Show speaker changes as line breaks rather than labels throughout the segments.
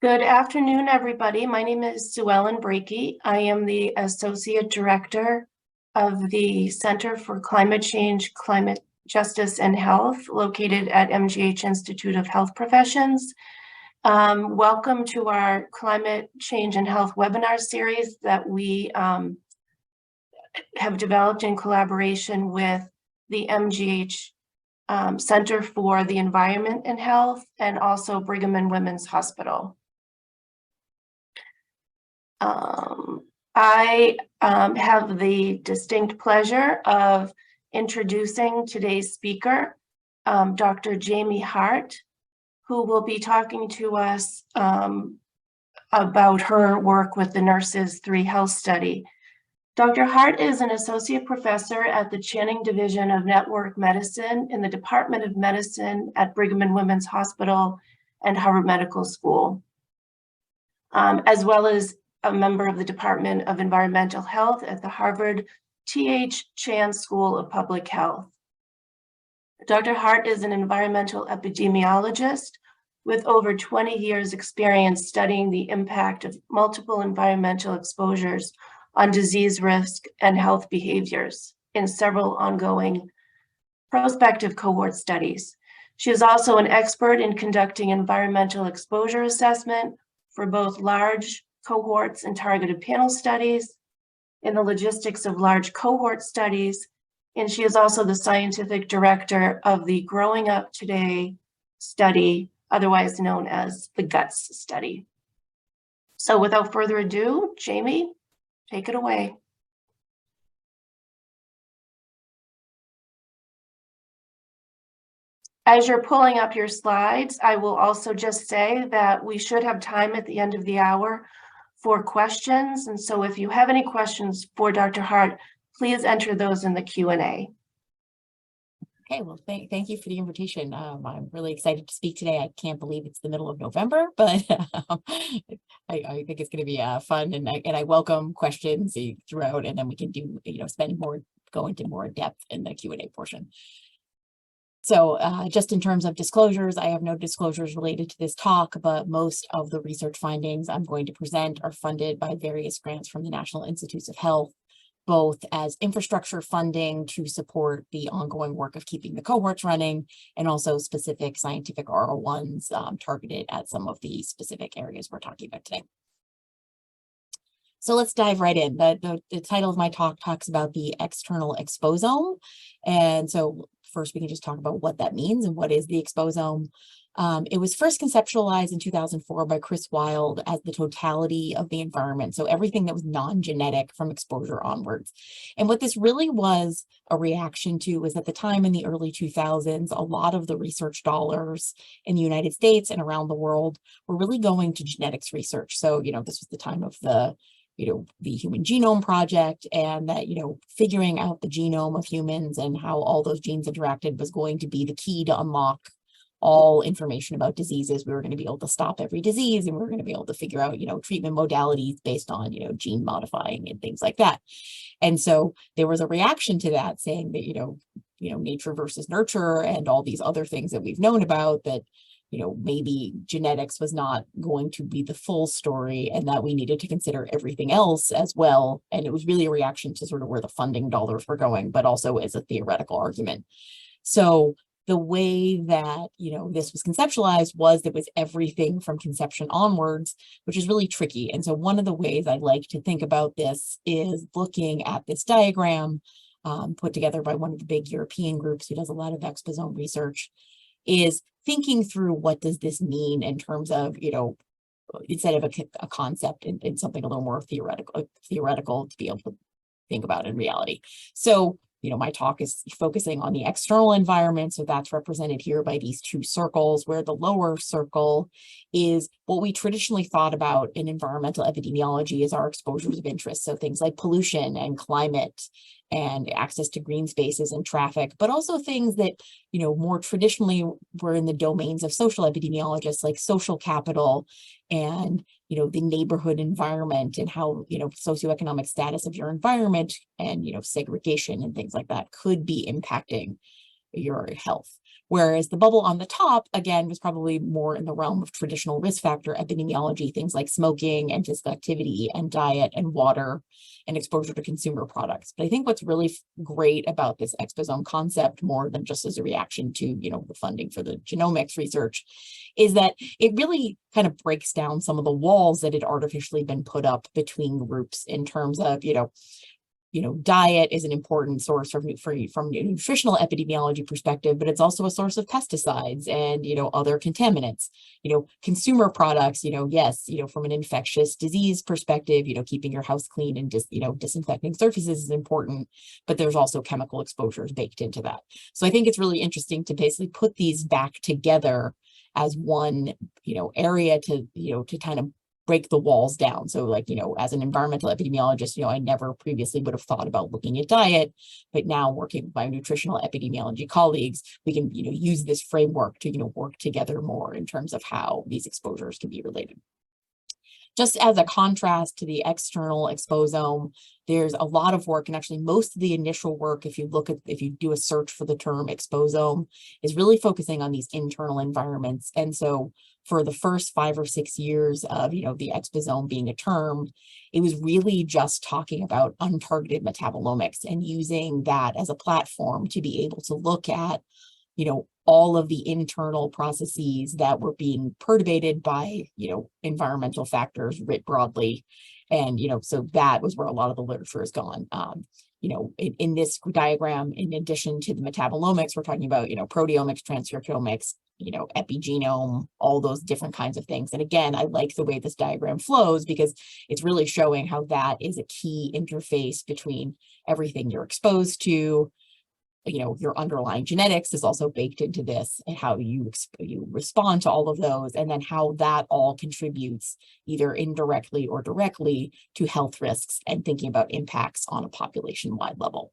Good afternoon, everybody. My name is Sue Ellen Breakey. I am the Associate Director of the Center for Climate Change, Climate Justice, and Health, located at MGH Institute of Health Professions. Welcome to our Climate Change and Health webinar series that we have developed in collaboration with the MGH Center for the Environment and Health, and also Brigham and Women's Hospital. I have the distinct pleasure of introducing today's speaker, Dr. Jamie Hart, who will be talking to us about her work with the Nurses 3 Health Study. Dr. Hart is an associate professor at the Channing Division of Network Medicine in the Department of Medicine at Brigham and Women's Hospital and Harvard Medical School, as well as a member of the Department of Environmental Health at the Harvard T.H. Chan School of Public Health. Dr. Hart is an environmental epidemiologist with over 20 years experience studying the impact of multiple environmental exposures on disease risk and health behaviors in several ongoing prospective cohort studies. She is also an expert in conducting environmental exposure assessment for both large cohorts and targeted panel studies, in the logistics of large cohort studies, and she is also the scientific director of the Growing Up Today study, otherwise known as the GUTS study. So without further ado, Jamie, take it away. As you're pulling up your slides, I will also just say that we should have time at the end of the hour for questions. And so if you have any questions for Dr. Hart, please enter those in the Q&A.
Okay, well, thank you for the invitation. I'm really excited to speak today. I can't believe it's the middle of November, but I think it's going to be fun, and I welcome questions throughout, and then we can do, go into more depth in the Q&A portion. So just in terms of disclosures, I have no disclosures related to this talk, but most of the research findings I'm going to present are funded by various grants from the National Institutes of Health, both as infrastructure funding to support the ongoing work of keeping the cohorts running, and also specific scientific R01s targeted at some of the specific areas we're talking about today. So let's dive right in. The title of my talk talks about the external exposome. And so first we can just talk about what that means and what is the exposome. It was first conceptualized in 2004 by Chris Wilde as the totality of the environment. So everything that was non-genetic from exposure onwards. And what this really was a reaction to was at the time in the early 2000s, a lot of the research dollars in the United States and around the world were really going to genetics research. So, this was the time of the Human Genome Project, and that, figuring out the genome of humans and how all those genes interacted was going to be the key to unlock all information about diseases. We were going to be able to stop every disease, and we were going to be able to figure out, treatment modalities based on, gene modifying and things like that. And so there was a reaction to that saying that, nature versus nurture and all these other things that we've known about, that maybe genetics was not going to be the full story, and that we needed to consider everything else as well. And it was really a reaction to sort of where the funding dollars were going, but also as a theoretical argument. So the way that, this was conceptualized was there was everything from conception onwards, which is really tricky. And so one of the ways I like to think about this is looking at this diagram put together by one of the big European groups who does a lot of exposome research, is thinking through what does this mean in terms of, instead of a concept and something a little more theoretical to be able to think about in reality. So, my talk is focusing on the external environment. So that's represented here by these two circles, where the lower circle is what we traditionally thought about in environmental epidemiology as our exposures of interest. So things like pollution and climate and access to green spaces and traffic, but also things that, more traditionally were in the domains of social epidemiologists, like social capital and, the neighborhood environment, and how, socioeconomic status of your environment and, segregation and things like that could be impacting your health. Whereas the bubble on the top, again, was probably more in the realm of traditional risk factor epidemiology, things like smoking and physical activity and diet and water and exposure to consumer products. But I think what's really great about this exposome concept, more than just as a reaction to, the funding for the genomics research, is that it really kind of breaks down some of the walls that had artificially been put up between groups in terms of, diet is an important source from a nutritional epidemiology perspective, but it's also a source of pesticides and, other contaminants. Consumer products, yes, from an infectious disease perspective, keeping your house clean and just, disinfecting surfaces is important, but there's also chemical exposures baked into that. So I think it's really interesting to basically put these back together as one, area to, to kind of break the walls down. So like, as an environmental epidemiologist, I never previously would have thought about looking at diet, but now working with my nutritional epidemiology colleagues, we can, use this framework to, work together more in terms of how these exposures can be related. Just as a contrast to the external exposome, there's a lot of work, and actually most of the initial work, if you do a search for the term exposome, is really focusing on these internal environments. And so for the first 5 or 6 years of, the exposome being a term, it was really just talking about untargeted metabolomics and using that as a platform to be able to look at, all of the internal processes that were being perturbated by, environmental factors writ broadly. And, so that was where a lot of the literature has gone. In this diagram, in addition to the metabolomics, we're talking about, proteomics, transcriptomics, epigenome, all those different kinds of things. And again, I like the way this diagram flows because it's really showing how that is a key interface between everything you're exposed to. Your underlying genetics is also baked into this, and how you respond to all of those, and then how that all contributes either indirectly or directly to health risks and thinking about impacts on a population-wide level.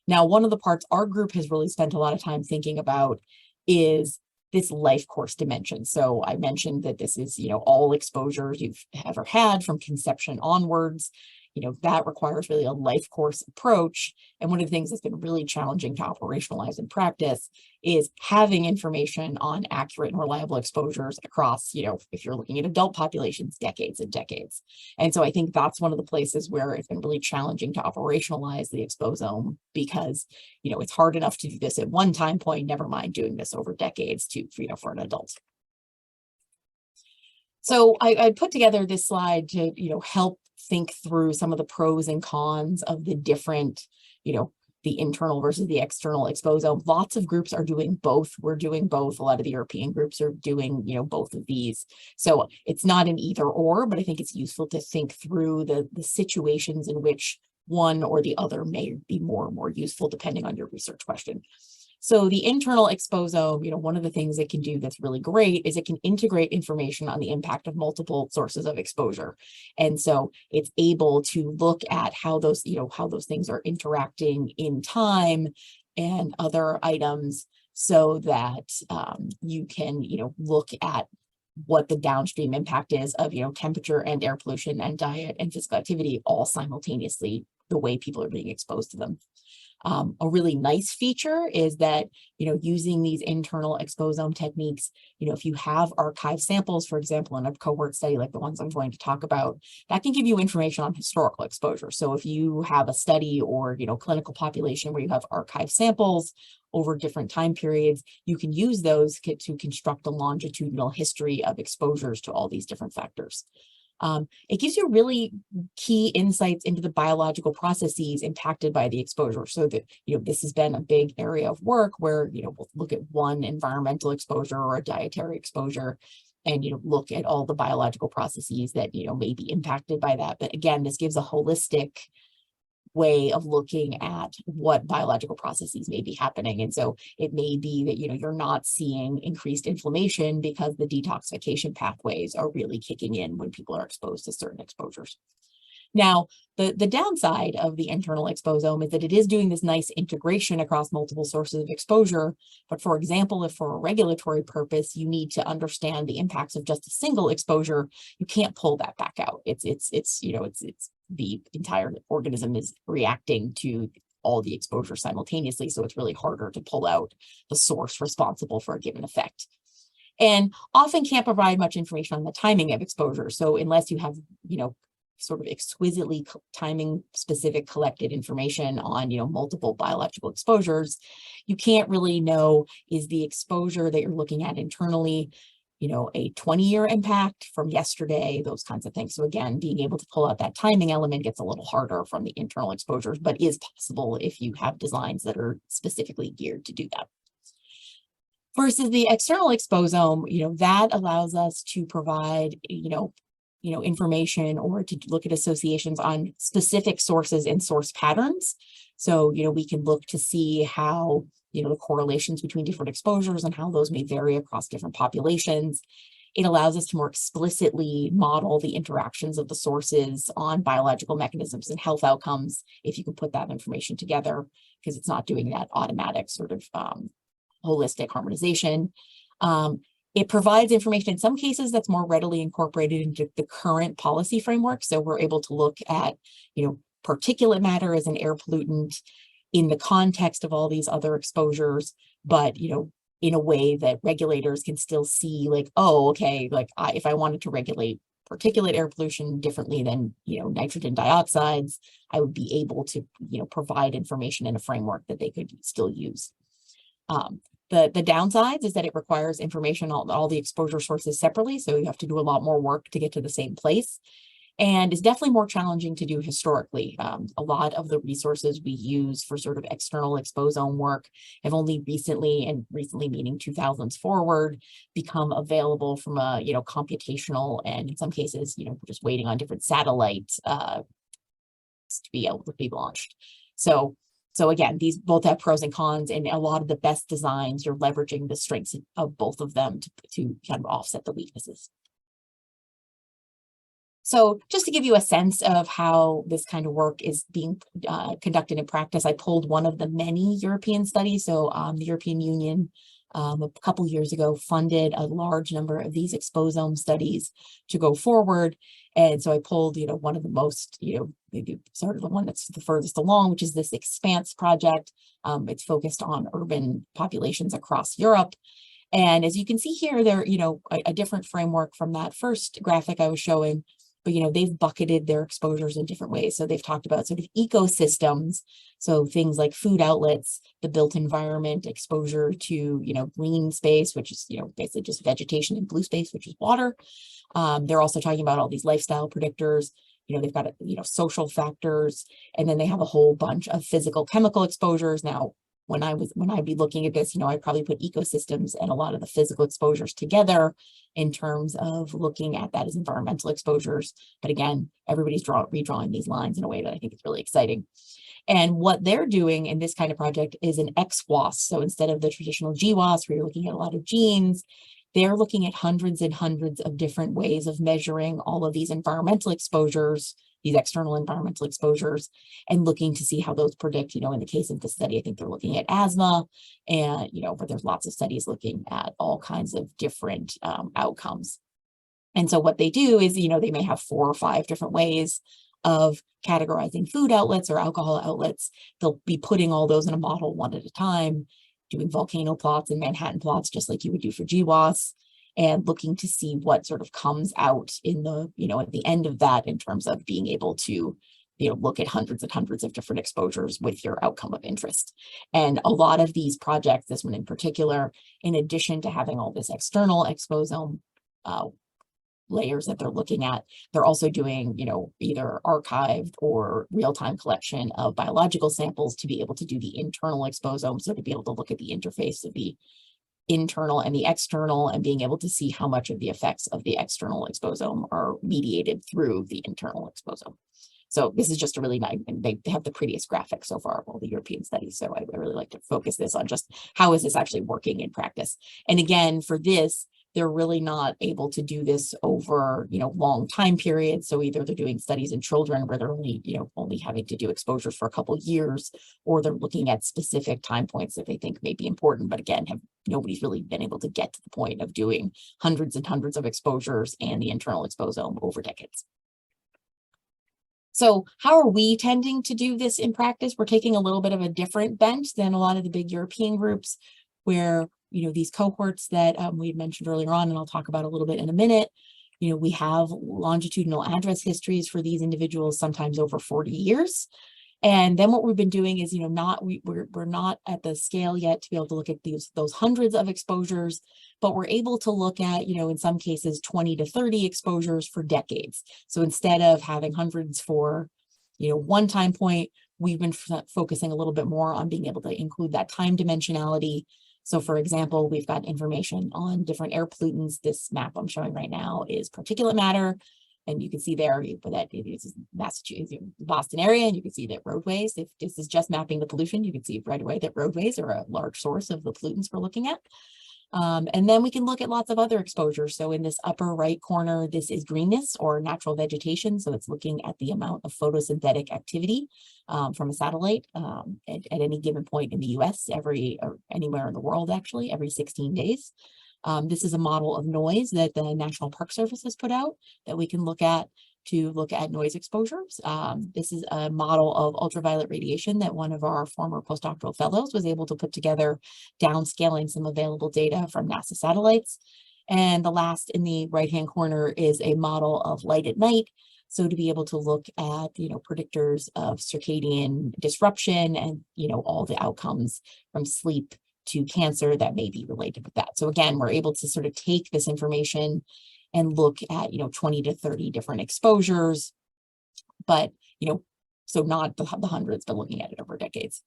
Now, one of the parts our group has really spent a lot of time thinking about is this life course dimension. So I mentioned that this is, all exposures you've ever had from conception onwards. That requires really a life course approach. And one of the things that's been really challenging to operationalize in practice is having information on accurate and reliable exposures across, if you're looking at adult populations, decades and decades. And so I think that's one of the places where it's been really challenging to operationalize the exposome because, it's hard enough to do this at one time point, never mind doing this over decades for an adult. So I put together this slide to, help think through some of the pros and cons of the different, the internal versus the external exposome. Lots of groups are doing both. We're doing both. A lot of the European groups are doing, both of these. So it's not an either or, but I think it's useful to think through the situations in which one or the other may be more and more useful depending on your research question. So the internal exposome, one of the things it can do that's really great is it can integrate information on the impact of multiple sources of exposure. And so it's able to look at how those, how those things are interacting in time and other items so that you can, look at what the downstream impact is of, temperature and air pollution and diet and physical activity all simultaneously, the way people are being exposed to them. A really nice feature is that, using these internal exposome techniques, if you have archive samples, for example, in a cohort study like the ones I'm going to talk about, that can give you information on historical exposure. So if you have a study or, clinical population where you have archive samples over different time periods, you can use those to construct a longitudinal history of exposures to all these different factors. It gives you really key insights into the biological processes impacted by the exposure. So that, this has been a big area of work where, we'll look at one environmental exposure or a dietary exposure and, look at all the biological processes that, may be impacted by that. But again, this gives a holistic way of looking at what biological processes may be happening. And so it may be that, you're not seeing increased inflammation because the detoxification pathways are really kicking in when people are exposed to certain exposures. Now, the downside of the internal exposome is that it is doing this nice integration across multiple sources of exposure. But for example, if for a regulatory purpose, you need to understand the impacts of just a single exposure, you can't pull that back out. It's the entire organism is reacting to all the exposures simultaneously. So it's really harder to pull out the source responsible for a given effect. And often can't provide much information on the timing of exposure. So unless you have, sort of exquisitely timing specific collected information on, multiple biological exposures, you can't really know, is the exposure that you're looking at internally, a 20-year impact from yesterday, those kinds of things. So again, being able to pull out that timing element gets a little harder from the internal exposures, but is possible if you have designs that are specifically geared to do that. Versus the external exposome, that allows us to provide, information or to look at associations on specific sources and source patterns. So, we can look to see how, the correlations between different exposures and how those may vary across different populations. It allows us to more explicitly model the interactions of the sources on biological mechanisms and health outcomes, if you can put that information together, because it's not doing that automatic sort of holistic harmonization. It provides information in some cases that's more readily incorporated into the current policy framework. So we're able to look at, particulate matter as an air pollutant in the context of all these other exposures, but, in a way that regulators can still see like, oh, okay, like if I wanted to regulate particulate air pollution differently than, nitrogen dioxides, I would be able to, provide information in a framework that they could still use. The downsides is that it requires information on all the exposure sources separately. So you have to do a lot more work to get to the same place. And it's definitely more challenging to do historically. A lot of the resources we use for sort of external exposome work have only recently, and recently meaning 2000s forward, become available from a, computational, and in some cases, we're just waiting on different satellites to be able to be launched. So again, these both have pros and cons, and a lot of the best designs, you're leveraging the strengths of both of them to kind of offset the weaknesses. So just to give you a sense of how this kind of work is being conducted in practice, I pulled one of the many European studies. So the European Union a couple years ago funded a large number of these exposome studies to go forward. And so I pulled, one of the most, maybe sort of the one that's the furthest along, which is this EXPANSE project. It's focused on urban populations across Europe. And as you can see here, they're, a different framework from that first graphic I was showing. But, they've bucketed their exposures in different ways. So they've talked about sort of ecosystems. So things like food outlets, the built environment, exposure to, green space, which is, basically just vegetation, and blue space, which is water. They're also talking about all these lifestyle predictors. They've got, social factors, and then they have a whole bunch of physical chemical exposures. Now, when I'd be looking at this, I'd probably put ecosystems and a lot of the physical exposures together in terms of looking at that as environmental exposures. But again, everybody's redrawing these lines in a way that I think is really exciting. And what they're doing in this kind of project is an EXWAS. So instead of the traditional GWAS, where you're looking at a lot of genes, they're looking at hundreds and hundreds of different ways of measuring all of these environmental exposures, these external environmental exposures, and looking to see how those predict, in the case of the study, I think they're looking at asthma, and, but there's lots of studies looking at all kinds of different outcomes. And so what they do is, they may have 4 or 5 different ways of categorizing food outlets or alcohol outlets. They'll be putting all those in a model one at a time, doing volcano plots and Manhattan plots, just like you would do for GWAS, and looking to see what sort of comes out in the, at the end of that in terms of being able to, look at hundreds and hundreds of different exposures with your outcome of interest. And a lot of these projects, this one in particular, in addition to having all this external exposome layers that they're looking at, they're also doing, either archived or real-time collection of biological samples to be able to do the internal exposome. So to be able to look at the interface of the internal and the external, and being able to see how much of the effects of the external exposome are mediated through the internal exposome. So this is just a really nice, and they have the prettiest graphic so far of all the European studies. So I really like to focus this on just how is this actually working in practice. And again, for this, they're really not able to do this over, long time periods. So either they're doing studies in children where they're only, only having to do exposures for a couple of years, or they're looking at specific time points that they think may be important. But again, nobody's really been able to get to the point of doing hundreds and hundreds of exposures and the internal exposome over decades. So how are we tending to do this in practice? We're taking a little bit of a different bent than a lot of the big European groups where, these cohorts that we had mentioned earlier on, and I'll talk about a little bit in a minute, we have longitudinal address histories for these individuals, sometimes over 40 years. And then what we've been doing is, we're not at the scale yet to be able to look at those hundreds of exposures, but we're able to look at, in some cases, 20 to 30 exposures for decades. So instead of having hundreds for, one time point, we've been focusing a little bit more on being able to include that time dimensionality. So for example, we've got information on different air pollutants. This map I'm showing right now is particulate matter. And you can see there that it is Massachusetts, Boston area, and you can see that roadways, if this is just mapping the pollution, you can see right away that roadways are a large source of the pollutants we're looking at. And then we can look at lots of other exposures. So in this upper right corner, this is greenness or natural vegetation. So it's looking at the amount of photosynthetic activity from a satellite at any given point in the US, or anywhere in the world, actually, every 16 days. This is a model of noise that the National Park Service has put out that we can look at to look at noise exposures. This is a model of ultraviolet radiation that one of our former postdoctoral fellows was able to put together, downscaling some available data from NASA satellites. And the last in the right-hand corner is a model of light at night. So to be able to look at, predictors of circadian disruption and, all the outcomes from sleep to cancer that may be related with that. So again, we're able to sort of take this information and look at, 20 to 30 different exposures, but, so not the hundreds, but looking at it over decades.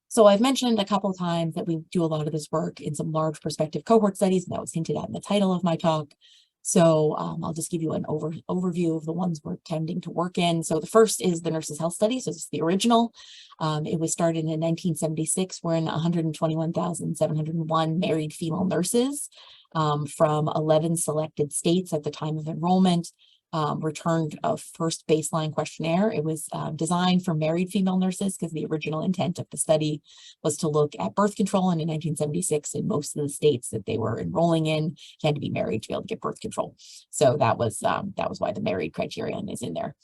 So I've mentioned a couple of times that we do a lot of this work in some large prospective cohort studies, and that was hinted at in the title of my talk. So I'll just give you an overview of the ones we're tending to work in. So the first is the Nurses' Health Study. So it's the original. It was started in 1976. We're in 121,701 married female nurses from 11 selected states at the time of enrollment. Returned a first baseline questionnaire. It was designed for married female nurses because the original intent of the study was to look at birth control. And in 1976, in most of the states that they were enrolling in, you had to be married to be able to get birth control. So that was why the married criterion is in there.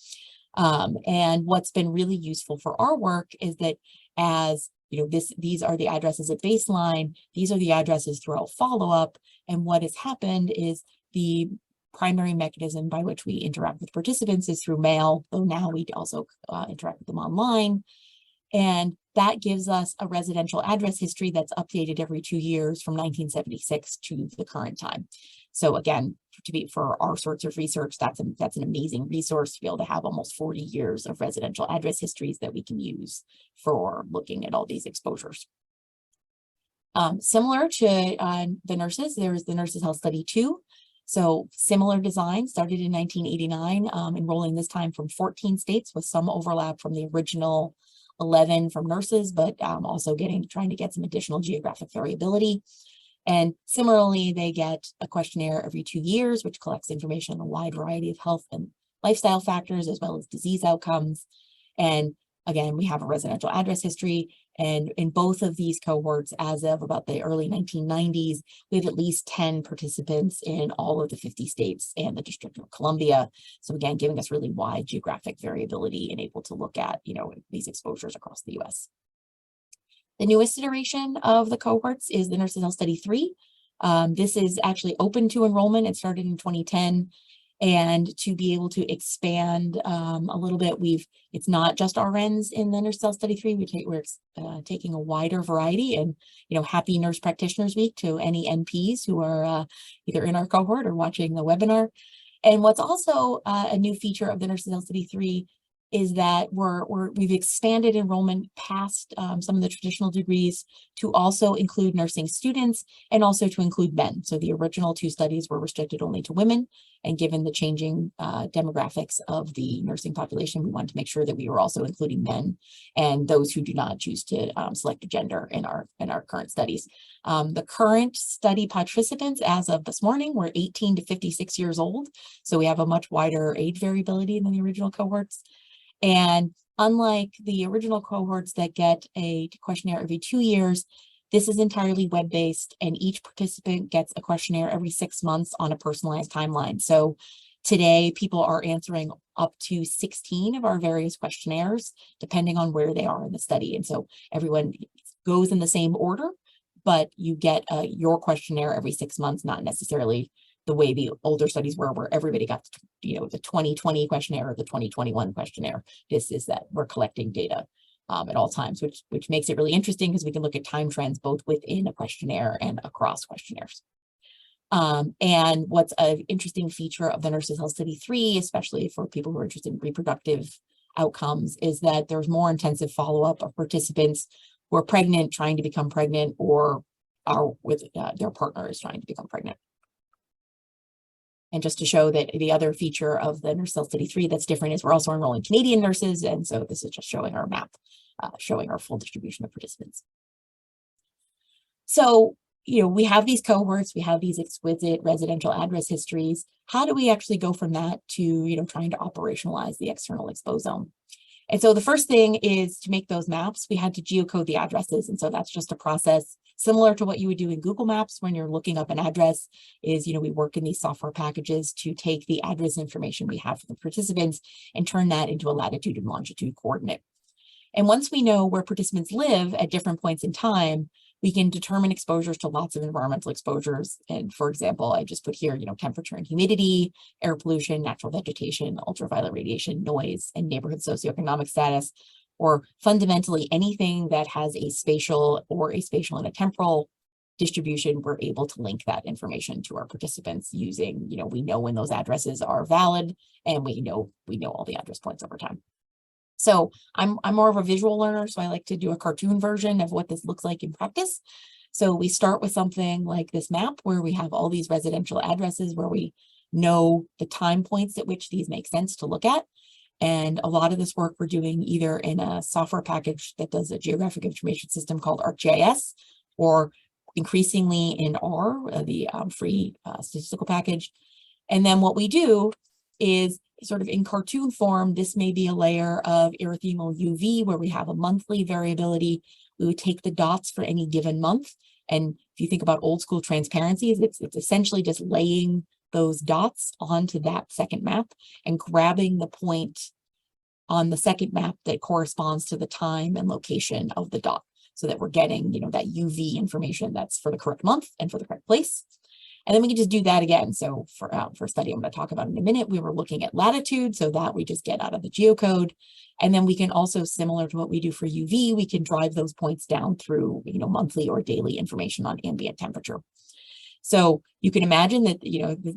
And what's been really useful for our work is that as these are the addresses at baseline, these are the addresses throughout follow-up. And what has happened is the primary mechanism by which we interact with participants is through mail, though now we also interact with them online. And that gives us a residential address history that's updated every 2 years from 1976 to the current time. So again, for our sorts of research, that's an amazing resource to be able to have almost 40 years of residential address histories that we can use for looking at all these exposures. Similar to the nurses, there's the Nurses' Health Study 2. So similar design, started in 1989, enrolling this time from 14 states with some overlap from the original 11 from nurses, but also trying to get some additional geographic variability. And similarly, they get a questionnaire every 2 years, which collects information on a wide variety of health and lifestyle factors, as well as disease outcomes. And again, we have a residential address history. And in both of these cohorts, as of about the early 1990s, we have at least 10 participants in all of the 50 states and the District of Columbia. So again, giving us really wide geographic variability and able to look at, these exposures across the US. The newest iteration of the cohorts is the Nurses' Health Study 3. This is actually open to enrollment. It started in 2010. And to be able to expand a little bit, it's not just RNs in the Nurses' Health Study 3. We're taking a wider variety, and happy Nurse Practitioners Week to any NPs who are either in our cohort or watching the webinar. And what's also a new feature of the Nurses' Health Study 3 is that we've expanded enrollment past some of the traditional degrees to also include nursing students and also to include men. So the original 2 studies were restricted only to women, and given the changing demographics of the nursing population, we wanted to make sure that we were also including men and those who do not choose to select a gender in our current studies. The current study participants as of this morning were 18 to 56 years old. So we have a much wider age variability than the original cohorts. And unlike the original cohorts that get a questionnaire every 2 years, this is entirely web-based, and each participant gets a questionnaire every 6 months on a personalized timeline. So Today, people are answering up to 16 of our various questionnaires, depending on where they are in the study. And so everyone goes in the same order, but you get your questionnaire every 6 months, not necessarily the way the older studies were, where everybody got, the 2020 questionnaire or the 2021 questionnaire. This is that we're collecting data at all times, which makes it really interesting because we can look at time trends both within a questionnaire and across questionnaires. And what's an interesting feature of the Nurses Health Study 3, especially for people who are interested in reproductive outcomes, is that there's more intensive follow-up of participants who are pregnant, trying to become pregnant, or are with their partner is trying to become pregnant. And just to show that the other feature of the Nurses Health Study 3 that's different is we're also enrolling Canadian nurses. And so this is just showing our map, showing our full distribution of participants. So, we have these cohorts, we have these exquisite residential address histories. How do we actually go from that to, trying to operationalize the external exposome? And so the first thing is to make those maps. We had to geocode the addresses. And so that's just a process similar to what you would do in Google Maps when you're looking up an address is, we work in these software packages to take the address information we have for the participants and turn that into a latitude and longitude coordinate. And once we know where participants live at different points in time, we can determine exposures to lots of environmental exposures. And for example, I just put here, temperature and humidity, air pollution, natural vegetation, ultraviolet radiation, noise, and neighborhood socioeconomic status, or fundamentally anything that has a spatial and a temporal distribution. We're able to link that information to our participants using, we know when those addresses are valid, and we know all the address points over time. So I'm more of a visual learner, so I like to do a cartoon version of what this looks like in practice. So we start with something like this map where we have all these residential addresses where we know the time points at which these make sense to look at. And a lot of this work we're doing either in a software package that does a geographic information system called ArcGIS, or increasingly in R, the free statistical package. And then what we do is sort of in cartoon form, this may be a layer of erythemal UV where we have a monthly variability. We would take the dots for any given month. And if you think about old school transparencies, it's essentially just laying those dots onto that second map and grabbing the point on the second map that corresponds to the time and location of the dot, so that we're getting, that UV information that's for the correct month and for the correct place. And then we can just do that again. So for a study I'm going to talk about in a minute, we were looking at latitude, so that we just get out of the geocode. And then we can also, similar to what we do for UV, we can drive those points down through, monthly or daily information on ambient temperature. So you can imagine that,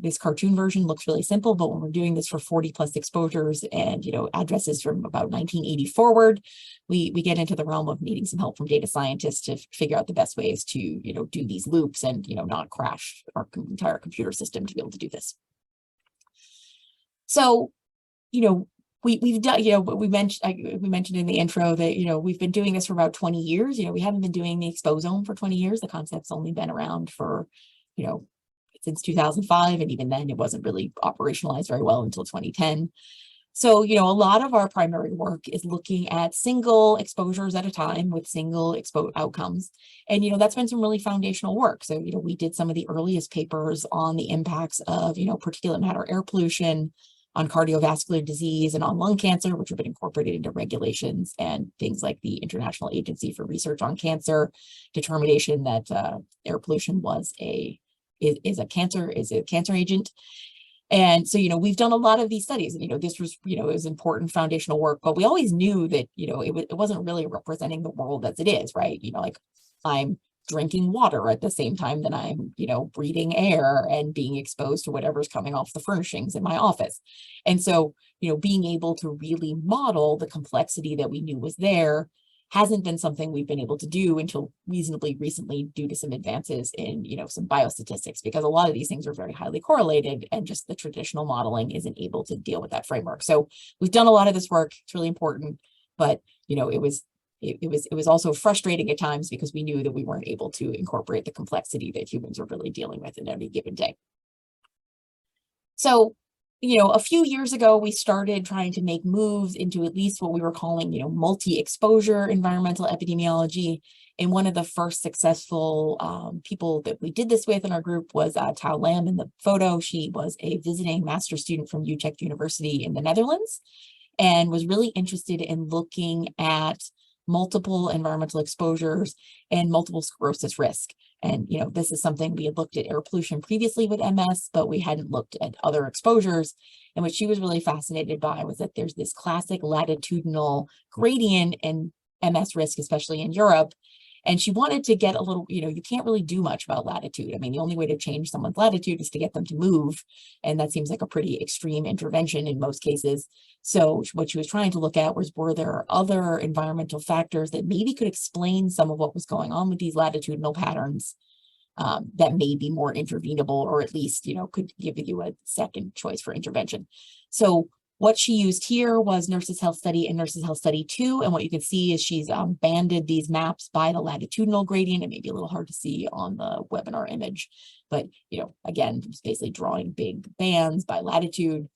this cartoon version looks really simple, but when we're doing this for 40 plus exposures and, addresses from about 1980 forward, we get into the realm of needing some help from data scientists to figure out the best ways to, do these loops and, not crash our entire computer system to be able to do this. So, we've done, we mentioned in the intro that, we've been doing this for about 20 years. We haven't been doing the exposome for 20 years. The concept's only been around for, since 2005. And even then it wasn't really operationalized very well until 2010. So, a lot of our primary work is looking at single exposures at a time with single outcomes. And, that's been some really foundational work. So, we did some of the earliest papers on the impacts of, particulate matter air pollution, on cardiovascular disease, and on lung cancer, which have been incorporated into regulations and things like the International Agency for Research on Cancer determination that air pollution is a cancer agent. And so, we've done a lot of these studies, and, this was, it was important foundational work, but we always knew that, it wasn't really representing the world as it is, right? Like I'm drinking water at the same time that I'm, breathing air and being exposed to whatever's coming off the furnishings in my office. And so, being able to really model the complexity that we knew was there hasn't been something we've been able to do until reasonably recently due to some advances in, some biostatistics, because a lot of these things are very highly correlated and just the traditional modeling isn't able to deal with that framework. So we've done a lot of this work. It's really important, but, it was also frustrating at times because we knew that we weren't able to incorporate the complexity that humans are really dealing with in any given day. So, a few years ago, we started trying to make moves into at least what we were calling, multi-exposure environmental epidemiology. And one of the first successful people that we did this with in our group was Tao Lam in the photo. She was a visiting master's student from Utrecht University in the Netherlands and was really interested in looking at multiple environmental exposures and multiple sclerosis risk. And, this is something we had looked at air pollution previously with MS, but we hadn't looked at other exposures. And what she was really fascinated by was that there's this classic latitudinal gradient in MS risk, especially in Europe. And she wanted to get a little, you can't really do much about latitude. I mean, the only way to change someone's latitude is to get them to move. And that seems like a pretty extreme intervention in most cases. So what she was trying to look at was, were there other environmental factors that maybe could explain some of what was going on with these latitudinal patterns that may be more intervenable, or at least, could give you a second choice for intervention. So what she used here was Nurses Health Study and Nurses Health Study 2. And what you can see is she's banded these maps by the latitudinal gradient. It may be a little hard to see on the webinar image, but, again, it's basically drawing big bands by latitude.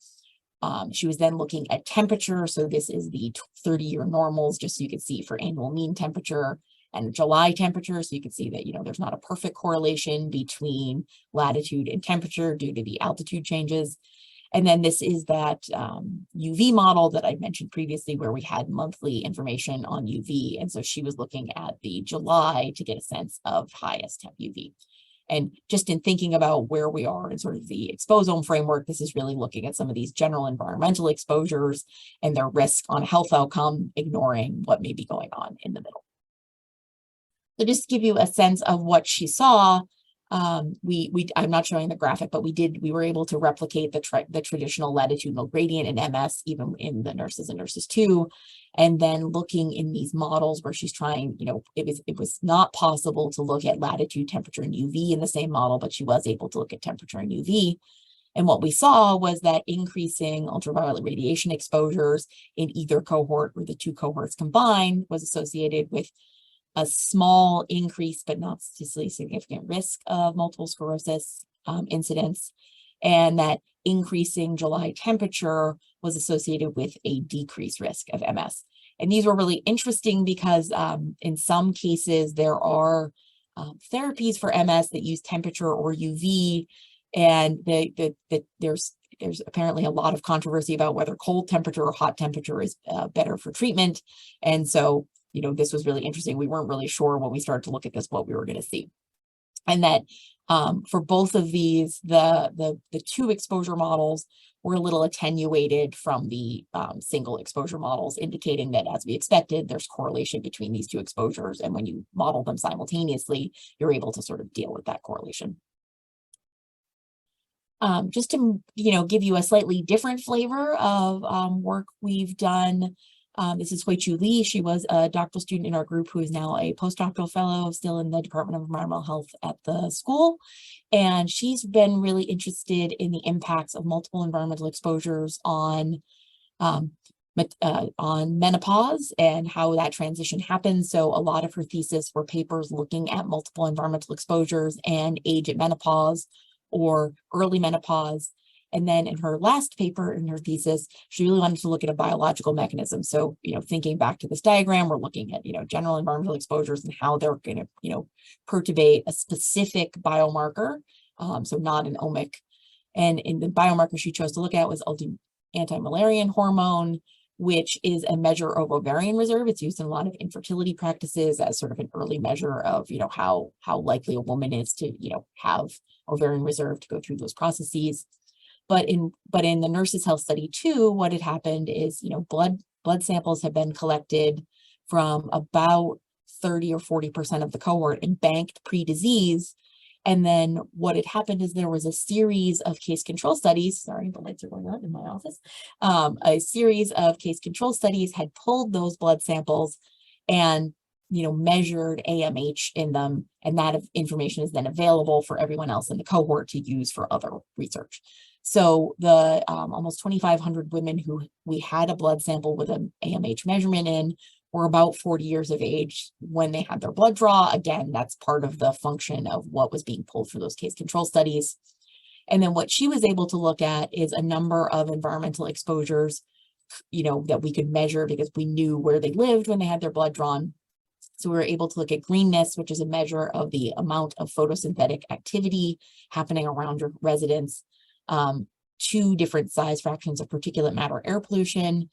She was then looking at temperature. So this is the 30-year normals, just so you can see for annual mean temperature and July temperature. So you can see that, there's not a perfect correlation between latitude and temperature due to the altitude changes. And then this is that UV model that I mentioned previously, where we had monthly information on UV. And so she was looking at the July to get a sense of highest temp UV. And just in thinking about where we are in sort of the exposome framework, this is really looking at some of these general environmental exposures and their risk on health outcome, ignoring what may be going on in the middle. So just to give you a sense of what she saw, I'm not showing the graphic, but we were able to replicate the traditional latitudinal gradient in MS, even in the Nurses and Nurses 2. And then looking in these models where she's trying, it was not possible to look at latitude, temperature, and UV in the same model, but she was able to look at temperature and UV. And what we saw was that increasing ultraviolet radiation exposures in either cohort or the two cohorts combined was associated with a small increase, but not statistically significant risk of multiple sclerosis incidence, and that increasing July temperature was associated with a decreased risk of MS. And these were really interesting because in some cases there are therapies for MS that use temperature or UV, and there's apparently a lot of controversy about whether cold temperature or hot temperature is better for treatment. And so this was really interesting. We weren't really sure when we started to look at this what we were going to see. And that for both of these, the two exposure models were a little attenuated from the single exposure models, indicating that, as we expected, there's correlation between these two exposures. And when you model them simultaneously, you're able to sort of deal with that correlation. Just to give you a slightly different flavor of work we've done. This is Hui-Chu Lee. She was a doctoral student in our group who is now a postdoctoral fellow still in the Department of Environmental Health at the school. And she's been really interested in the impacts of multiple environmental exposures on menopause and how that transition happens. So a lot of her thesis were papers looking at multiple environmental exposures and age at menopause or early menopause. And then in her last paper in her thesis, she really wanted to look at a biological mechanism. So, thinking back to this diagram, we're looking at, general environmental exposures and how they're going to, perturbate a specific biomarker. So not an omic. And in the biomarker she chose to look at was anti-Müllerian hormone, which is a measure of ovarian reserve. It's used in a lot of infertility practices as sort of an early measure of, how likely a woman is to, have ovarian reserve to go through those processes. But in the Nurses Health Study 2, what had happened is, blood samples have been collected from about 30 or 40% of the cohort and banked pre-disease. And then what had happened is there was a series of case control studies. Sorry, the lights are going on in my office. A series of case control studies had pulled those blood samples and measured AMH in them, and that information is then available for everyone else in the cohort to use for other research. So the almost 2,500 women who we had a blood sample with an AMH measurement in were about 40 years of age when they had their blood draw. Again, that's part of the function of what was being pulled for those case control studies. And then what she was able to look at is a number of environmental exposures, that we could measure because we knew where they lived when they had their blood drawn. So we were able to look at greenness, which is a measure of the amount of photosynthetic activity happening around your residence, 2 different size fractions of particulate matter air pollution,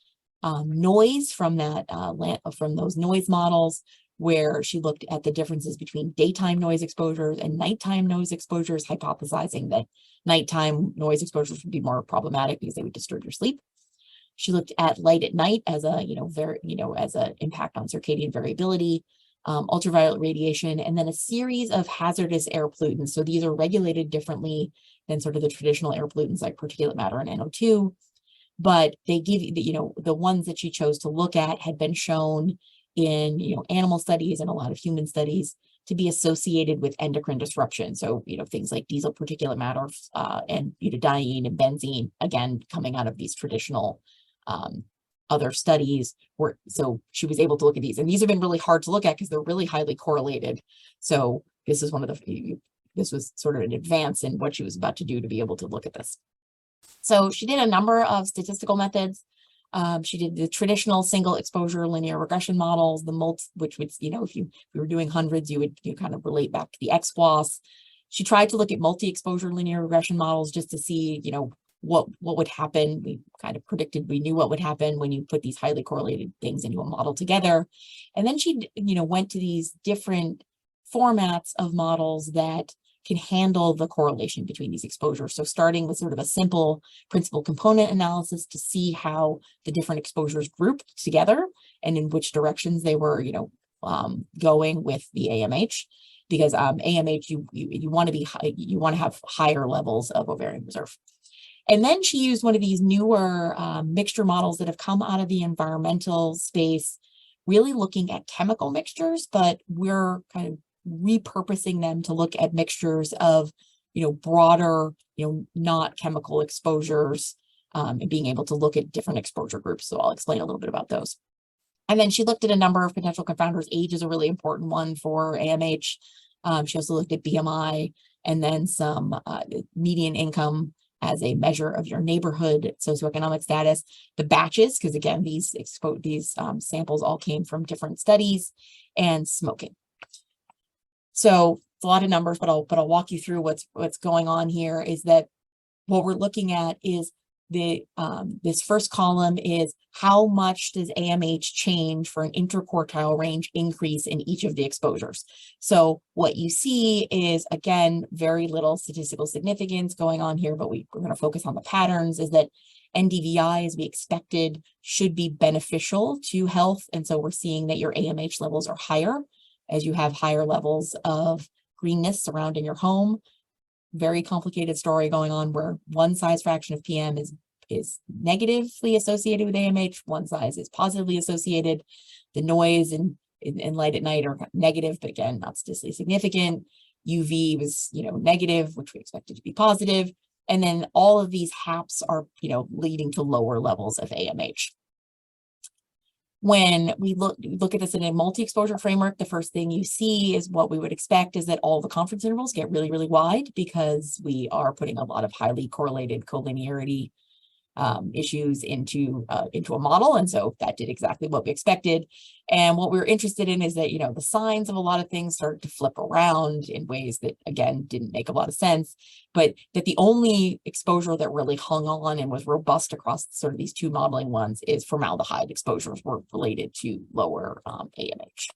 noise from from those noise models, where she looked at the differences between daytime noise exposures and nighttime noise exposures, hypothesizing that nighttime noise exposures would be more problematic because they would disturb your sleep. She looked at light at night as a, as an impact on circadian variability, ultraviolet radiation, and then a series of hazardous air pollutants. So these are regulated differently than sort of the traditional air pollutants like particulate matter and NO2, but they give you, the ones that she chose to look at had been shown in, animal studies and a lot of human studies to be associated with endocrine disruption. So, things like diesel particulate matter and butadiene and benzene, again, coming out of these traditional other studies so she was able to look at these, and these have been really hard to look at because they're really highly correlated. So this is this was sort of an advance in what she was about to do to be able to look at this. So she did a number of statistical methods. She did the traditional single exposure linear regression models, which would, if you were doing hundreds, you kind of relate back to the EXPOSE. She tried to look at multi-exposure linear regression models just to see, what would happen. We kind of predicted, we knew what would happen when you put these highly correlated things into a model together. And then she, went to these different formats of models that can handle the correlation between these exposures. So starting with sort of a simple principal component analysis to see how the different exposures grouped together and in which directions they were, going with the AMH. Because AMH, you want to have higher levels of ovarian reserve. And then she used one of these newer mixture models that have come out of the environmental space, really looking at chemical mixtures, but we're kind of repurposing them to look at mixtures of, broader, not chemical exposures, and being able to look at different exposure groups. So I'll explain a little bit about those. And then she looked at a number of potential confounders. Age is a really important one for AMH. She also looked at BMI and then some median income as a measure of your neighborhood socioeconomic status, the batches, because again, these samples all came from different studies, and smoking. So it's a lot of numbers, but I'll walk you through what's going on here. Is that what we're looking at is this first column is how much does AMH change for an interquartile range increase in each of the exposures. So what you see is, again, very little statistical significance going on here, but we're going to focus on the patterns. Is that NDVI, as we expected, should be beneficial to health. And so we're seeing that your AMH levels are higher as you have higher levels of greenness surrounding your home. Very complicated story going on where one size fraction of PM is negatively associated with AMH, one size is positively associated. The noise and light at night are negative, but again, not statistically significant. UV was, negative, which we expected to be positive. And then all of these HAPs are, leading to lower levels of AMH. When we look at this in a multi-exposure framework, the first thing you see is what we would expect is that all the confidence intervals get really, really wide because we are putting a lot of highly correlated collinearity issues into a model. And so that did exactly what we expected. And what we were interested in is that, the signs of a lot of things started to flip around in ways that, again, didn't make a lot of sense, but that the only exposure that really hung on and was robust across sort of these two modeling ones is formaldehyde exposures were related to lower AMH.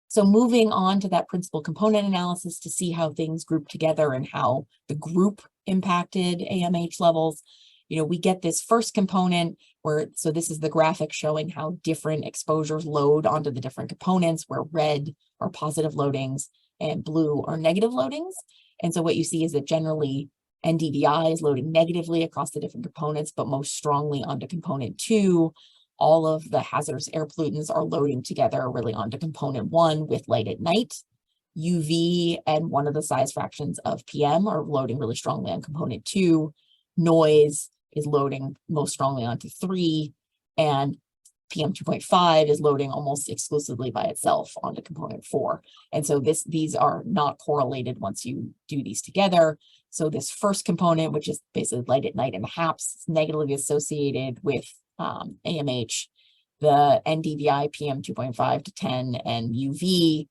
So moving on to that principal component analysis to see how things grouped together and how the group impacted AMH levels. We get this first component so this is the graphic showing how different exposures load onto the different components, where red are positive loadings and blue are negative loadings. And so what you see is that generally NDVI is loading negatively across the different components, but most strongly onto component 2. All of the hazardous air pollutants are loading together really onto component 1 with light at night. UV and one of the size fractions of PM are loading really strongly on component 2. Noise is loading most strongly onto 3, and PM 2.5 is loading almost exclusively by itself onto component 4. And so these are not correlated once you do these together. So this first component, which is basically light at night and the HAPS, is negatively associated with AMH. The NDVI PM 2.5 to 10 and UV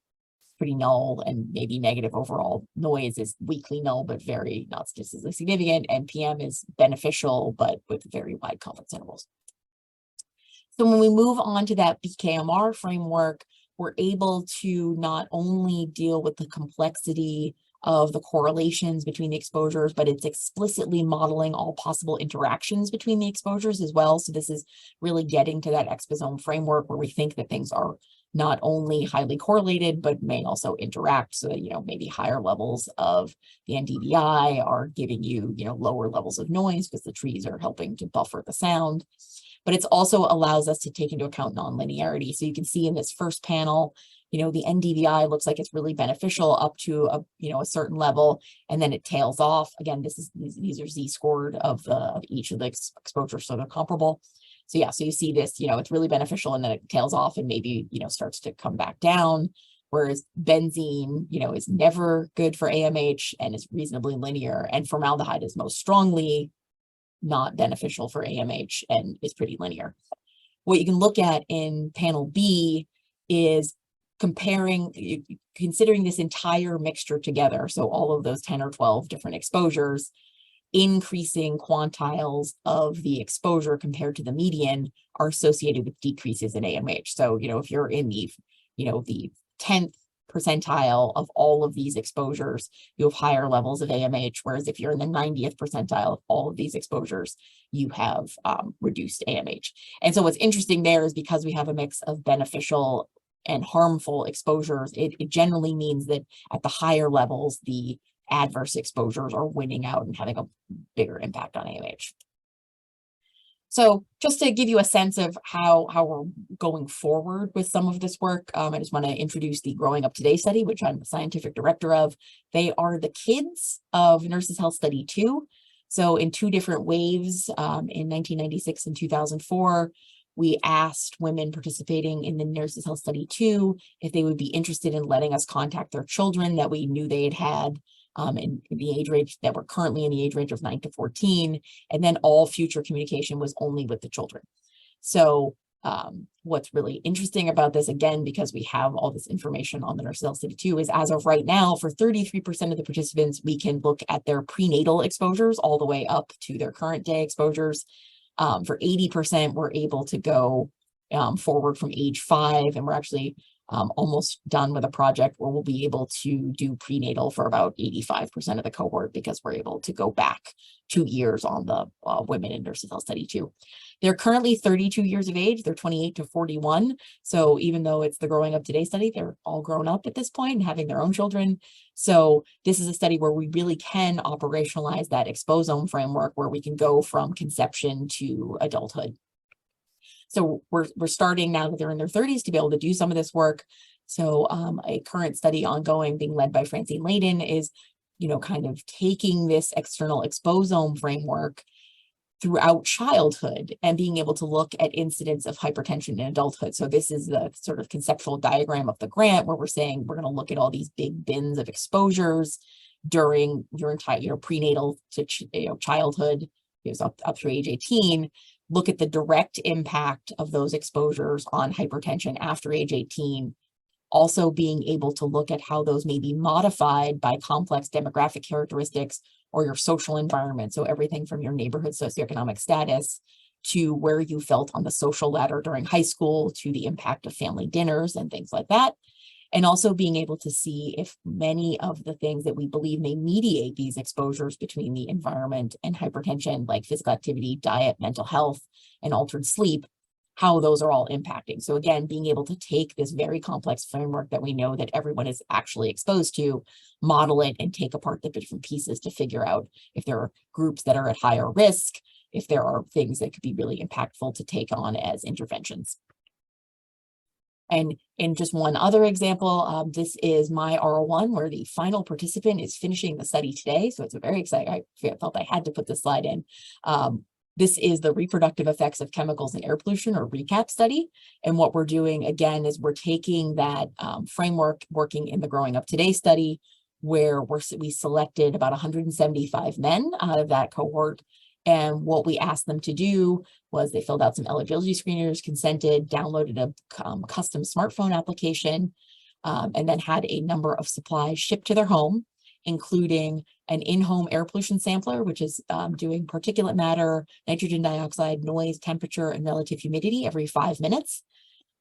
pretty null, and maybe negative overall. Noise is weakly null, but very not statistically significant. And PM is beneficial, but with very wide confidence intervals. So when we move on to that BKMR framework, we're able to not only deal with the complexity of the correlations between the exposures, but it's explicitly modeling all possible interactions between the exposures as well. So this is really getting to that exposome framework where we think that things are not only highly correlated, but may also interact. So that, maybe higher levels of the NDVI are giving you, lower levels of noise because the trees are helping to buffer the sound. But it also allows us to take into account nonlinearity. So you can see in this first panel, the NDVI looks like it's really beneficial up to a certain level, and then it tails off. Again, these are z-scored of each of the exposures, so they're comparable. So yeah, so you see this, it's really beneficial, and then it tails off and maybe, starts to come back down. Whereas benzene, is never good for AMH and is reasonably linear, and formaldehyde is most strongly not beneficial for AMH and is pretty linear. What you can look at in panel B is considering this entire mixture together. So all of those 10 or 12 different exposures, increasing quantiles of the exposure compared to the median are associated with decreases in AMH. So, if you're in the 10th percentile of all of these exposures, you have higher levels of AMH, whereas if you're in the 90th percentile of all of these exposures, you have reduced AMH. And so what's interesting there is because we have a mix of beneficial and harmful exposures, it generally means that at the higher levels, the adverse exposures are winning out and having a bigger impact on AMH. So just to give you a sense of how we're going forward with some of this work, I just want to introduce the Growing Up Today study, which I'm the scientific director of. They are the kids of Nurses Health Study 2. So in 2 different waves, in 1996 and 2004, we asked women participating in the Nurses Health Study 2 if they would be interested in letting us contact their children that we knew they had in the age range that were currently in the age range of 9 to 14, and then all future communication was only with the children. So what's really interesting about this, again, because we have all this information on the Nurses Health Study 2, is as of right now, for 33% of the participants, we can look at their prenatal exposures all the way up to their current day exposures. For 80%, we're able to go forward from age 5, and we're actually almost done with a project where we'll be able to do prenatal for about 85% of the cohort because we're able to go back 2 years on the women in Nurses Health Study 2. They're currently 32 years of age. They're 28 to 41. So even though it's the Growing Up Today study, they're all grown up at this point and having their own children. So this is a study where we really can operationalize that exposome framework where we can go from conception to adulthood. So we're starting now that they're in their 30s to be able to do some of this work. So a current study ongoing being led by Francine Layden is, kind of taking this external exposome framework throughout childhood and being able to look at incidence of hypertension in adulthood. So this is the sort of conceptual diagram of the grant where we're saying we're going to look at all these big bins of exposures during your entire prenatal to childhood, up through age 18. Look at the direct impact of those exposures on hypertension after age 18, also being able to look at how those may be modified by complex demographic characteristics or your social environment. So everything from your neighborhood socioeconomic status to where you felt on the social ladder during high school to the impact of family dinners and things like that. And also being able to see if many of the things that we believe may mediate these exposures between the environment and hypertension, like physical activity, diet, mental health, and altered sleep, how those are all impacting. So again, being able to take this very complex framework that we know that everyone is actually exposed to, model it, and take apart the different pieces to figure out if there are groups that are at higher risk, if there are things that could be really impactful to take on as interventions. And in just one other example, this is my R01 where the final participant is finishing the study today. So it's a very exciting, I felt I had to put this slide in. This is the reproductive effects of chemicals in air pollution, or RECAP study. And what we're doing again is we're taking that framework, working in the Growing Up Today study, where we selected about 175 men out of that cohort. And what we asked them to do was they filled out some eligibility screeners, consented, downloaded a custom smartphone application, and then had a number of supplies shipped to their home, including an in-home air pollution sampler, which is doing particulate matter, nitrogen dioxide, noise, temperature, and relative humidity every 5 minutes.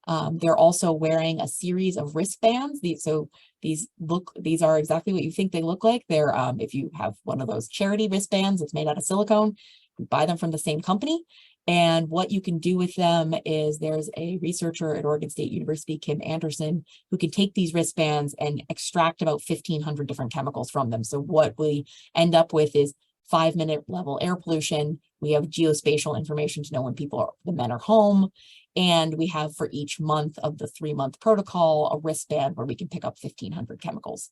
They're also wearing a series of wristbands. These are exactly what you think they look like. They're if you have one of those charity wristbands, it's made out of silicone. You buy them from the same company. And what you can do with them is there's a researcher at Oregon State University, Kim Anderson, who can take these wristbands and extract about 1,500 different chemicals from them. So what we end up with is 5-minute level air pollution. We have geospatial information to know when the men are home. And we have, for each month of the 3-month protocol, a wristband where we can pick up 1,500 chemicals.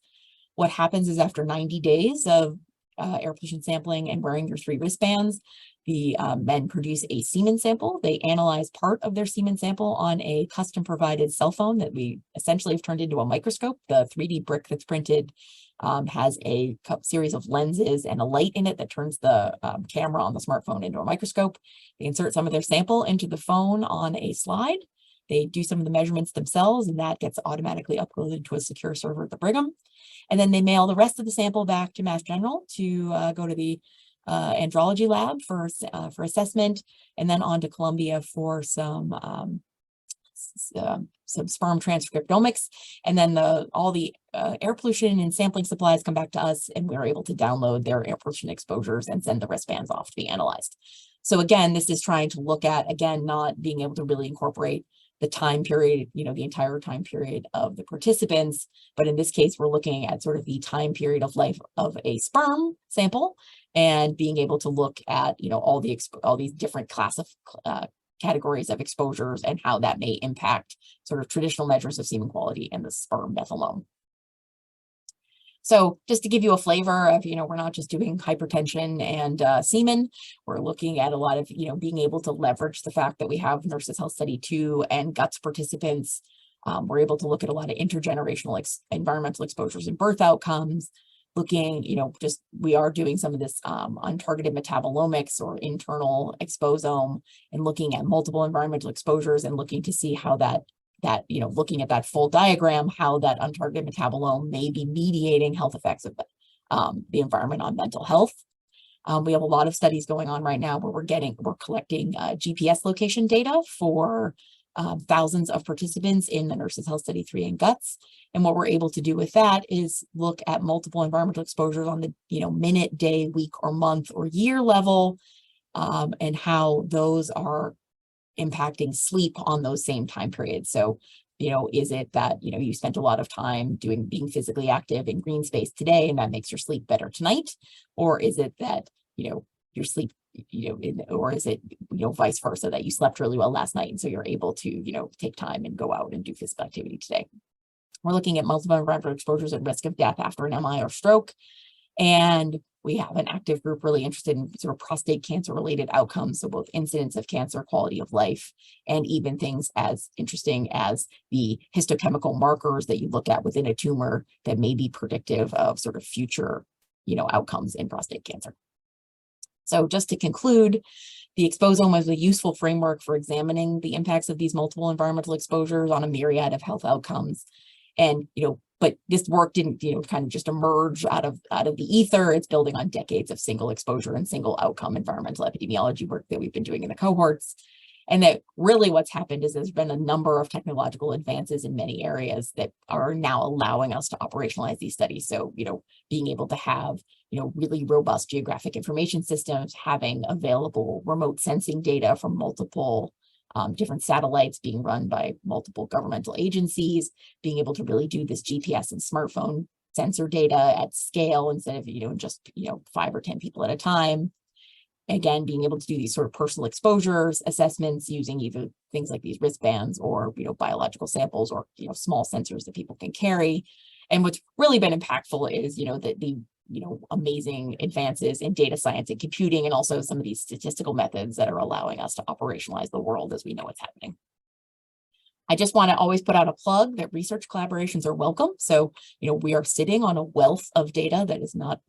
What happens is after 90 days of air pollution sampling and wearing your 3 wristbands, the men produce a semen sample. They analyze part of their semen sample on a custom provided cell phone that we essentially have turned into a microscope. The 3D brick that's printed has a series of lenses and a light in it that turns the camera on the smartphone into a microscope. They insert some of their sample into the phone on a slide. They do some of the measurements themselves, and that gets automatically uploaded to a secure server at the Brigham. And then they mail the rest of the sample back to Mass General to go to the andrology lab for assessment, and then on to Columbia for some sperm transcriptomics. And then all the air pollution and sampling supplies come back to us, and we're able to download their air pollution exposures and send the wristbands off to be analyzed. So again, this is trying to look at, again, not being able to really incorporate the time period, the entire time period of the participants. But in this case, we're looking at sort of the time period of life of a sperm sample, and being able to look at, all these different categories of exposures and how that may impact sort of traditional measures of semen quality and the sperm methylome. So just to give you a flavor of, we're not just doing hypertension and semen. We're looking at a lot of, being able to leverage the fact that we have Nurses Health Study 2 and GUTS participants. We're able to look at a lot of intergenerational environmental exposures and birth outcomes. Looking, we are doing some of this untargeted metabolomics or internal exposome, and looking at multiple environmental exposures and looking to see how looking at that full diagram, how that untargeted metabolome may be mediating health effects of the environment on mental health. We have a lot of studies going on right now where we're collecting GPS location data for thousands of participants in the Nurses Health Study 3 and GUTS. And what we're able to do with that is look at multiple environmental exposures on the minute, day, week, or month, or year level, and how those are impacting sleep on those same time periods. So, is it that, you spent a lot of time being physically active in green space today, and that makes your sleep better tonight? Or is it that, your sleep, or is it, vice versa, that you slept really well last night, and so you're able to, take time and go out and do physical activity today? We're looking at multiple environmental exposures at risk of death after an MI or stroke. And we have an active group really interested in sort of prostate cancer related outcomes. So both incidence of cancer, quality of life, and even things as interesting as the histochemical markers that you look at within a tumor that may be predictive of sort of future, outcomes in prostate cancer. So just to conclude, the exposome is a useful framework for examining the impacts of these multiple environmental exposures on a myriad of health outcomes. And, but this work didn't, kind of just emerge out of the ether. It's building on decades of single exposure and single outcome environmental epidemiology work that we've been doing in the cohorts. And that really what's happened is there's been a number of technological advances in many areas that are now allowing us to operationalize these studies. So, being able to have, really robust geographic information systems, having available remote sensing data from multiple different satellites being run by multiple governmental agencies, being able to really do this GPS and smartphone sensor data at scale instead of, just, 5 or 10 people at a time. Again, being able to do these sort of personal exposures assessments using either things like these wristbands or, biological samples or, small sensors that people can carry. And what's really been impactful is, that the amazing advances in data science and computing, and also some of these statistical methods that are allowing us to operationalize the world as we know what's happening. I just want to always put out a plug that research collaborations are welcome. So, we are sitting on a wealth of data that is not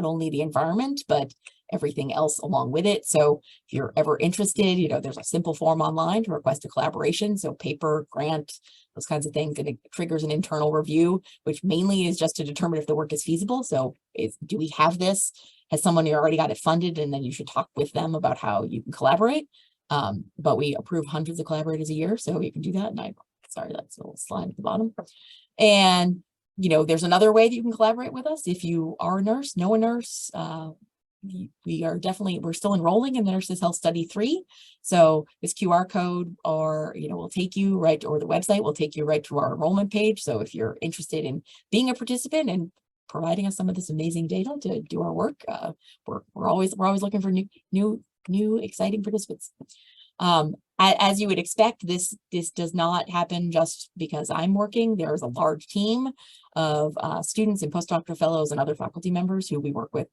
only the environment, but everything else along with it. So if you're ever interested, there's a simple form online to request a collaboration. So paper, grant, those kinds of things, and it triggers an internal review, which mainly is just to determine if the work is feasible. So do we have this? Has someone already got it funded? And then you should talk with them about how you can collaborate. But we approve hundreds of collaborators a year, so you can do that. And sorry, that's a little slide at the bottom. And, there's another way that you can collaborate with us. If you are a nurse, know a nurse, we're still enrolling in the Nurses Health Study 3. So this QR code will take you right, or the website will take you right to our enrollment page. So if you're interested in being a participant and providing us some of this amazing data to do our work, we're always looking for new exciting participants. As you would expect, this does not happen just because I'm working. There's a large team of students and postdoctoral fellows and other faculty members who we work with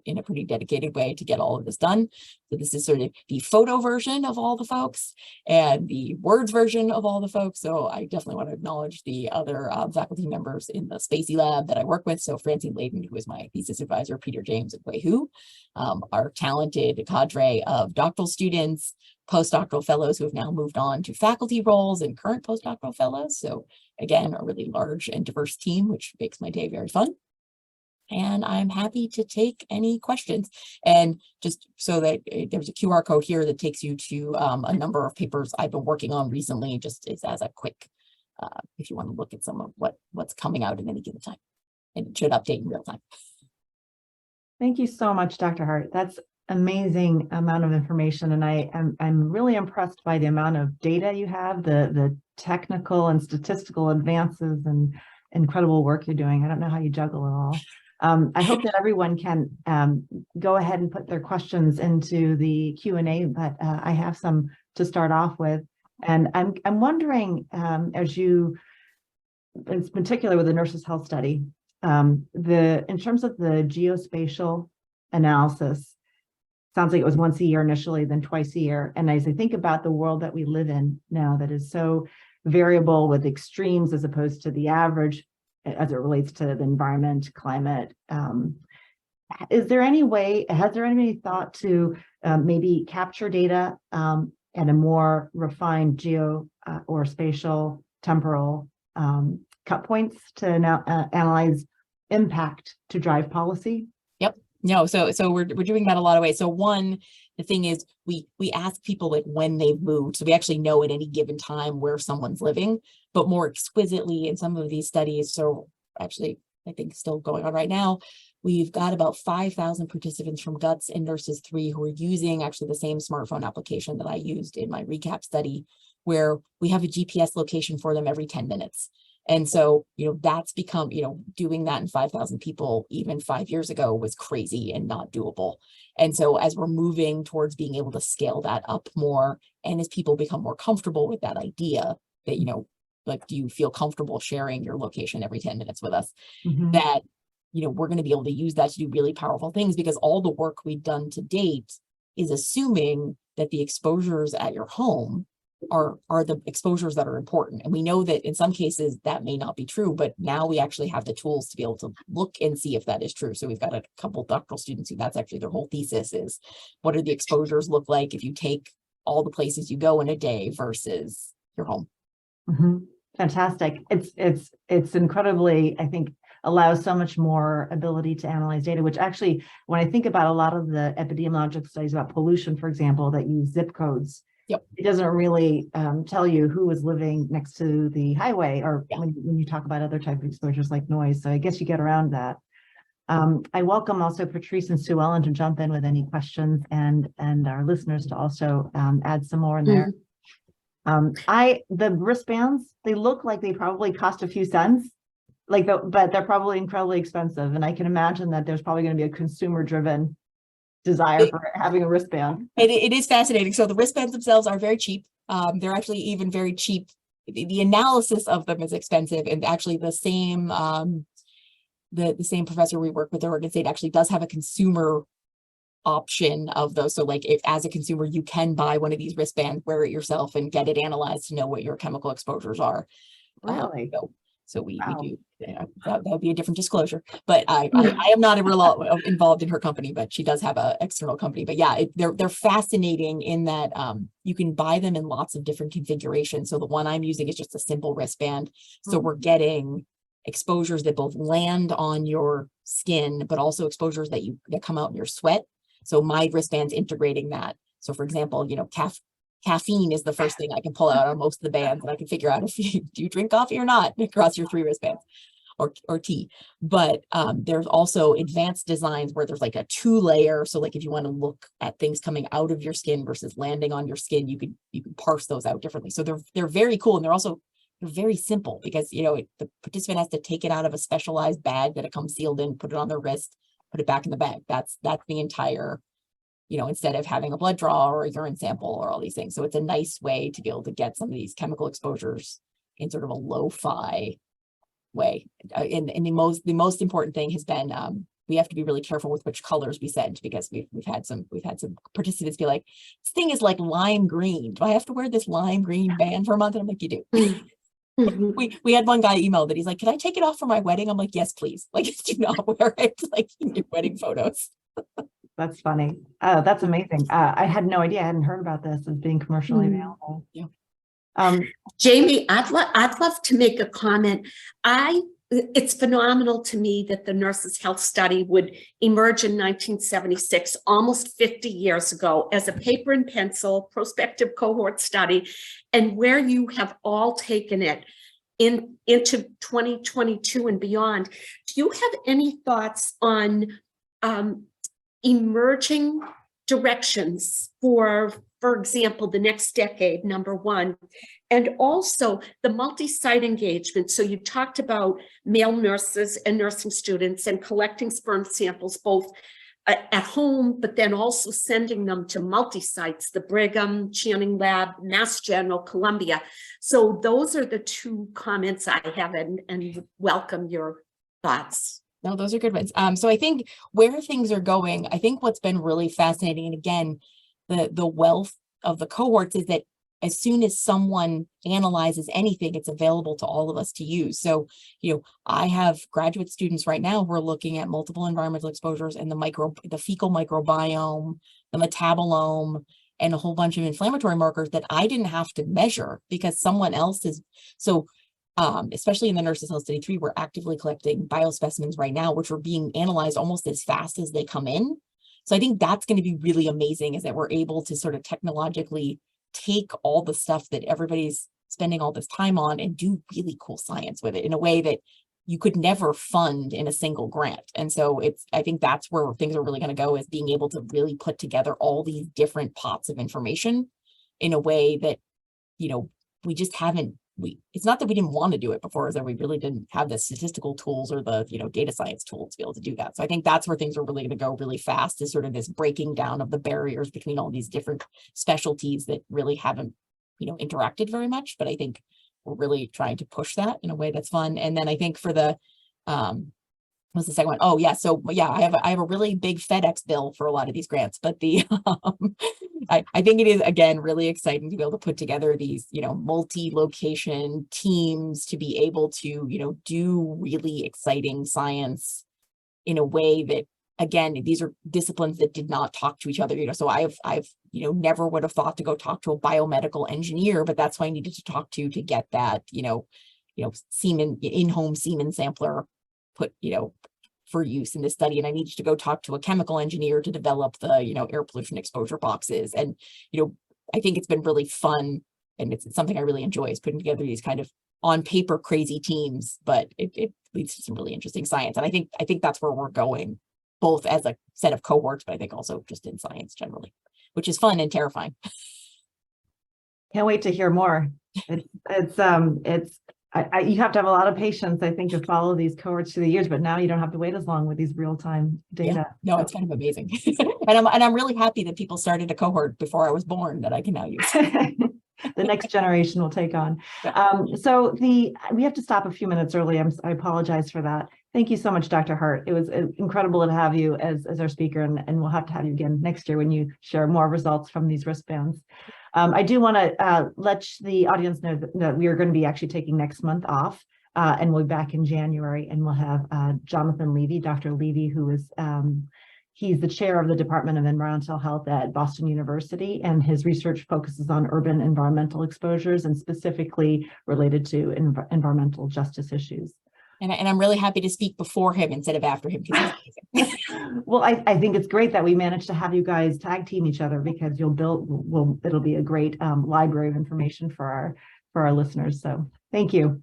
in a pretty dedicated way to get all of this done. So this is sort of the photo version of all the folks and the words version of all the folks. So I definitely want to acknowledge the other faculty members in the Spacey lab that I work with. So Francine Layden, who is my thesis advisor, Peter James, and Wei Hu, our talented cadre of doctoral students, postdoctoral fellows who have now moved on to faculty roles, and current postdoctoral fellows. So again, a really large and diverse team, which makes my day very fun. And I'm happy to take any questions. And just so that there's a QR code here that takes you to a number of papers I've been working on recently, just as a quick, if you want to look at some of what's coming out at any given time. And it should update in real time.
Thank you so much, Dr. Hart. That's amazing amount of information, and I'm really impressed by the amount of data you have, the technical and statistical advances and incredible work you're doing. I don't know how you juggle it all. I hope that everyone can go ahead and put their questions into the Q&A, but I have some to start off with, and I'm wondering, as you, in particular with the Nurses Health Study, in terms of the geospatial analysis. Sounds like it was once a year initially, then twice a year. And as I think about the world that we live in now, that is so variable with extremes as opposed to the average as it relates to the environment, climate, has there any thought to maybe capture data at a more refined geo or spatial temporal cut points to now analyze impact to drive policy?
No, so we're doing that a lot of ways. So one, the thing is we ask people like when they've moved. So we actually know at any given time where someone's living, but more exquisitely in some of these studies. So actually, I think still going on right now, we've got about 5,000 participants from GUTS and Nurses 3 who are using actually the same smartphone application that I used in my recap study, where we have a GPS location for them every 10 minutes. And so, that's become, doing that in 5,000 people, even 5 years ago, was crazy and not doable. And so as we're moving towards being able to scale that up more, and as people become more comfortable with that idea that, do you feel comfortable sharing your location every 10 minutes with us, that, we're going to be able to use that to do really powerful things, because all the work we've done to date is assuming that the exposures at your home are the exposures that are important. And we know that in some cases that may not be true, but now we actually have the tools to be able to look and see if that is true. So we've got a couple of doctoral students who that's actually their whole thesis is, what do the exposures look like if you take all the places you go in a day versus your home?
Fantastic. It's incredibly, I think, allows so much more ability to analyze data, which actually, when I think about a lot of the epidemiological studies about pollution, for example, that use zip codes, it doesn't really tell you who is living next to the highway, or when you talk about other type of exposures like noise. So I guess you get around that. I welcome also Patrice and Sue Ellen to jump in with any questions, and our listeners to also add some more in there. The wristbands, they look like they probably cost a few cents, but they're probably incredibly expensive. And I can imagine that there's probably going to be a consumer-driven desire for having a wristband.
It is fascinating. So the wristbands themselves are very cheap. They're actually even very cheap. The analysis of them is expensive, and actually the same the same professor we work with at Oregon State actually does have a consumer option of those. So like if as a consumer, you can buy one of these wristbands, wear it yourself and get it analyzed to know what your chemical exposures are.
Really?
So we
Wow.
do, that would be a different disclosure, but I am not involved in her company, but she does have an external company. But yeah, they're fascinating in that you can buy them in lots of different configurations. So the one I'm using is just a simple wristband. So we're getting exposures that both land on your skin, but also exposures that come out in your sweat. So my wristband's integrating that. So for example, caffeine is the first thing I can pull out on most of the bands, and I can figure out if do you drink coffee or not across your 3 wristbands or tea. But there's also advanced designs where there's like a 2-layer. So like if you want to look at things coming out of your skin versus landing on your skin, you can parse those out differently. So they're very cool, and they're very simple because the participant has to take it out of a specialized bag that it comes sealed in, put it on their wrist, put it back in the bag. That's the entire, instead of having a blood draw or a urine sample or all these things. So it's a nice way to be able to get some of these chemical exposures in sort of a lo-fi way. And the most important thing has been we have to be really careful with which colors we send, because we've had some participants be like, this thing is like lime green. Do I have to wear this lime green band for a month? And I'm like, you do. We had one guy email that he's like, can I take it off for my wedding? I'm like, yes, please. Like, do not wear it like in your wedding photos.
That's funny. That's amazing. I had no idea. I hadn't heard about this as being commercially available.
Yeah.
Jamie, I'd love to make a comment. It's phenomenal to me that the Nurses' Health Study would emerge in 1976, almost 50 years ago, as a paper and pencil prospective cohort study, and where you have all taken it into 2022 and beyond. Do you have any thoughts on emerging directions for example, the next decade, number one, and also the multi-site engagement? So you talked about male nurses and nursing students and collecting sperm samples both at home, but then also sending them to multi-sites, the Brigham, Channing Lab, Mass General, Columbia. So those are the 2 comments I have, and welcome your thoughts.
No, those are good ones. So I think where things are going, I think what's been really fascinating, and again, the wealth of the cohorts, is that as soon as someone analyzes anything, it's available to all of us to use. So, I have graduate students right now who are looking at multiple environmental exposures and the fecal microbiome, the metabolome, and a whole bunch of inflammatory markers that I didn't have to measure because someone else is. So especially in the Nurses' Health Study 3, we're actively collecting biospecimens right now, which are being analyzed almost as fast as they come in. So I think that's going to be really amazing, is that we're able to sort of technologically take all the stuff that everybody's spending all this time on and do really cool science with it in a way that you could never fund in a single grant. And so I think that's where things are really going to go, is being able to really put together all these different pots of information in a way that, we just haven't. It's not that we didn't want to do it before, is that we really didn't have the statistical tools or the data science tools to be able to do that. So I think that's where things are really going to go really fast, is sort of this breaking down of the barriers between all these different specialties that really haven't interacted very much. But I think we're really trying to push that in a way that's fun. And then I think for the what's the second one? Oh yeah, so yeah, I have a really big FedEx bill for a lot of these grants, but I think it is, again, really exciting to be able to put together these, multi-location teams to be able to, do really exciting science in a way that, again, these are disciplines that did not talk to each other, so I've never would have thought to go talk to a biomedical engineer, but that's who I needed to talk to get that, semen, in-home semen sampler put, for use in this study. And I needed to go talk to a chemical engineer to develop the, air pollution exposure boxes. And, I think it's been really fun, and it's something I really enjoy, is putting together these kind of on paper crazy teams, but it leads to some really interesting science. And I think that's where we're going, both as a set of cohorts, but I think also just in science generally, which is fun and terrifying.
Can't wait to hear more. You have to have a lot of patience, I think, to follow these cohorts through the years, but now you don't have to wait as long with these real-time data.
Yeah, no, it's kind of amazing. and I'm really happy that people started a cohort before I was born that I can now use.
The next generation will take on. So we have to stop a few minutes early. I apologize for that. Thank you so much, Dr. Hart. It was incredible to have you as our speaker, and we'll have to have you again next year when you share more results from these wristbands. I do want to let the audience know that we are going to be actually taking next month off, and we'll be back in January, and we'll have Jonathan Levy, Dr. Levy, who is he's the chair of the Department of Environmental Health at Boston University, and his research focuses on urban environmental exposures and specifically related to environmental justice issues.
And I'm really happy to speak before him instead of after him.
Well, I think it's great that we managed to have you guys tag team each other, because it'll be a great library of information for our listeners. So thank you.